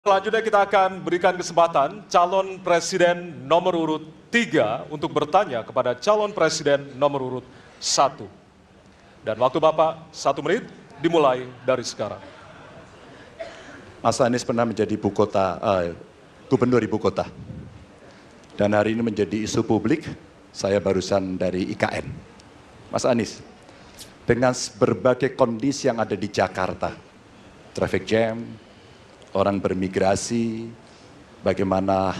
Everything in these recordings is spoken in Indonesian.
Selanjutnya kita akan berikan kesempatan calon presiden nomor urut 3 untuk bertanya kepada calon presiden nomor urut 1. Dan waktu Bapak 1 menit dimulai dari sekarang. Mas Anies pernah menjadi gubernur ibu kota. Dan hari ini menjadi isu publik, saya barusan dari IKN. Mas Anies, dengan berbagai kondisi yang ada di Jakarta, traffic jam, orang bermigrasi, bagaimana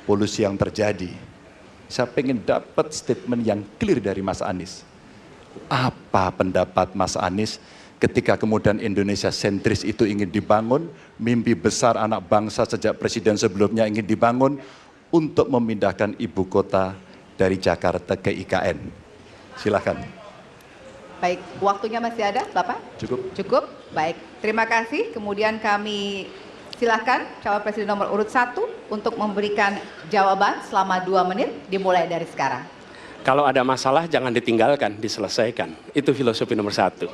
polusi yang terjadi. Saya ingin dapat statement yang clear dari Mas Anies. Apa pendapat Mas Anies ketika kemudian Indonesia sentris itu ingin dibangun, mimpi besar anak bangsa sejak presiden sebelumnya ingin dibangun untuk memindahkan ibu kota dari Jakarta ke IKN. Silakan. Baik, waktunya masih ada, Bapak? Cukup. Cukup, baik. Terima kasih. Kemudian kami silakan calon presiden nomor urut 1 untuk memberikan jawaban selama 2 menit, dimulai dari sekarang. Kalau ada masalah jangan ditinggalkan, diselesaikan. Itu filosofi nomor 1.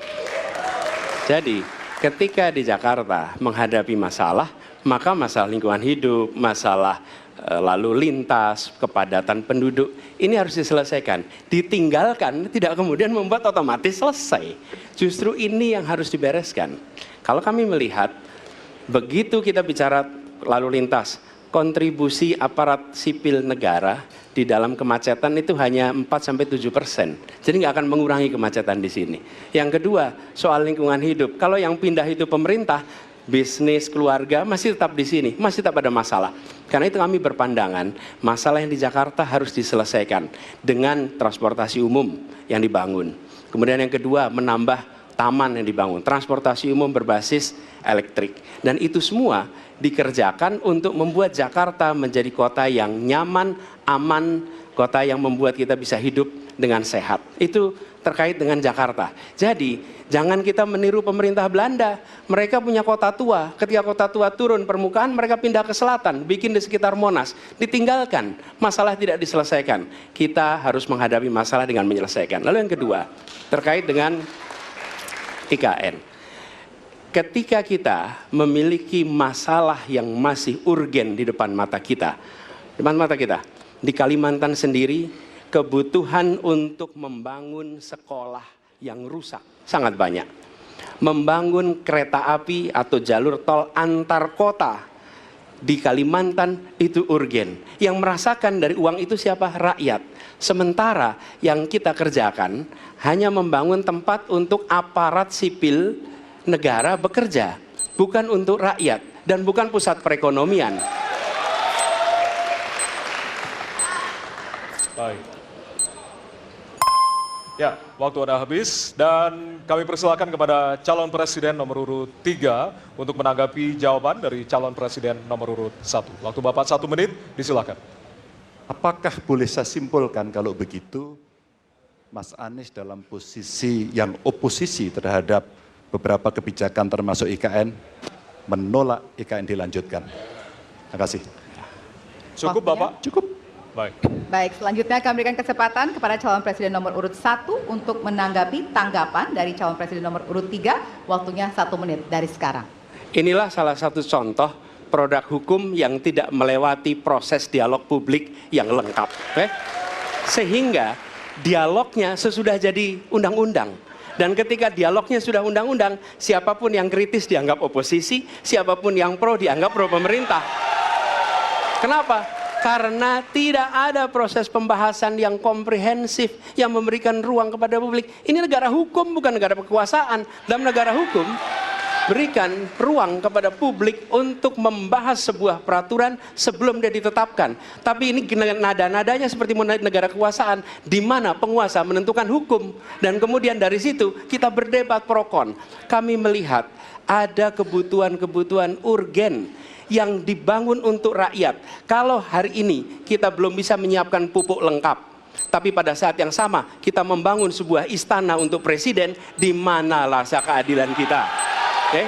Jadi, ketika di Jakarta menghadapi masalah, maka masalah lingkungan hidup, masalah lalu lintas, kepadatan penduduk, ini harus diselesaikan. Ditinggalkan tidak kemudian membuat otomatis selesai. Justru ini yang harus dibereskan. Kalau kami melihat, begitu kita bicara lalu lintas, kontribusi aparat sipil negara di dalam kemacetan itu hanya 4-7%. Jadi nggak akan mengurangi kemacetan di sini. Yang kedua, soal lingkungan hidup. Kalau yang pindah itu pemerintah, bisnis, keluarga masih tetap di sini, masih tetap ada masalah. Karena itu kami berpandangan masalah yang di Jakarta harus diselesaikan dengan transportasi umum yang dibangun. Kemudian yang kedua, menambah taman yang dibangun, transportasi umum berbasis elektrik. Dan itu semua dikerjakan untuk membuat Jakarta menjadi kota yang nyaman, aman, kota yang membuat kita bisa hidup dengan sehat. Itu terkait dengan Jakarta. Jadi, jangan kita meniru pemerintah Belanda. Mereka punya kota tua. Ketika kota tua turun permukaan, mereka pindah ke selatan, bikin di sekitar Monas. Ditinggalkan, masalah tidak diselesaikan. Kita harus menghadapi masalah dengan menyelesaikan. Lalu yang kedua, terkait dengan IKN. Ketika kita memiliki masalah yang masih urgen di depan mata kita, di Kalimantan sendiri, kebutuhan untuk membangun sekolah yang rusak sangat banyak. Membangun kereta api atau jalur tol antar kota di Kalimantan itu urgen. Yang merasakan dari uang itu siapa? Rakyat. Sementara yang kita kerjakan hanya membangun tempat untuk aparat sipil negara bekerja, bukan untuk rakyat dan bukan pusat perekonomian. Baik. Ya, waktu Anda habis dan kami persilakan kepada calon presiden nomor urut 3 untuk menanggapi jawaban dari calon presiden nomor urut 1. Waktu Bapak 1 menit, disilakan. Apakah boleh saya simpulkan kalau begitu, Mas Anies dalam posisi yang oposisi terhadap beberapa kebijakan termasuk IKN, menolak IKN dilanjutkan? Terima kasih. Cukup Bapak? Cukup. Baik. Baik, selanjutnya kami berikan kesempatan kepada calon presiden nomor urut 1 untuk menanggapi tanggapan dari calon presiden nomor urut 3, waktunya 1 menit dari sekarang. Inilah salah satu contoh produk hukum yang tidak melewati proses dialog publik yang lengkap. Sehingga dialognya sesudah jadi undang-undang. Dan ketika dialognya sudah undang-undang, siapapun yang kritis dianggap oposisi, siapapun yang pro dianggap pro pemerintah. Kenapa? Karena tidak ada proses pembahasan yang komprehensif yang memberikan ruang kepada publik. Ini negara hukum, bukan negara kekuasaan. Dalam negara hukum, berikan ruang kepada publik untuk membahas sebuah peraturan sebelum dia ditetapkan. Tapi ini nada-nadanya seperti negara kekuasaan, di mana penguasa menentukan hukum. Dan kemudian dari situ kita berdebat pro kon. Kami melihat ada kebutuhan-kebutuhan urgen yang dibangun untuk rakyat. Kalau hari ini kita belum bisa menyiapkan pupuk lengkap, tapi pada saat yang sama kita membangun sebuah istana untuk presiden, di mana rasa keadilan kita? Oke?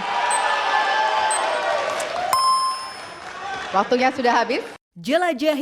Waktunya sudah habis. Jelajah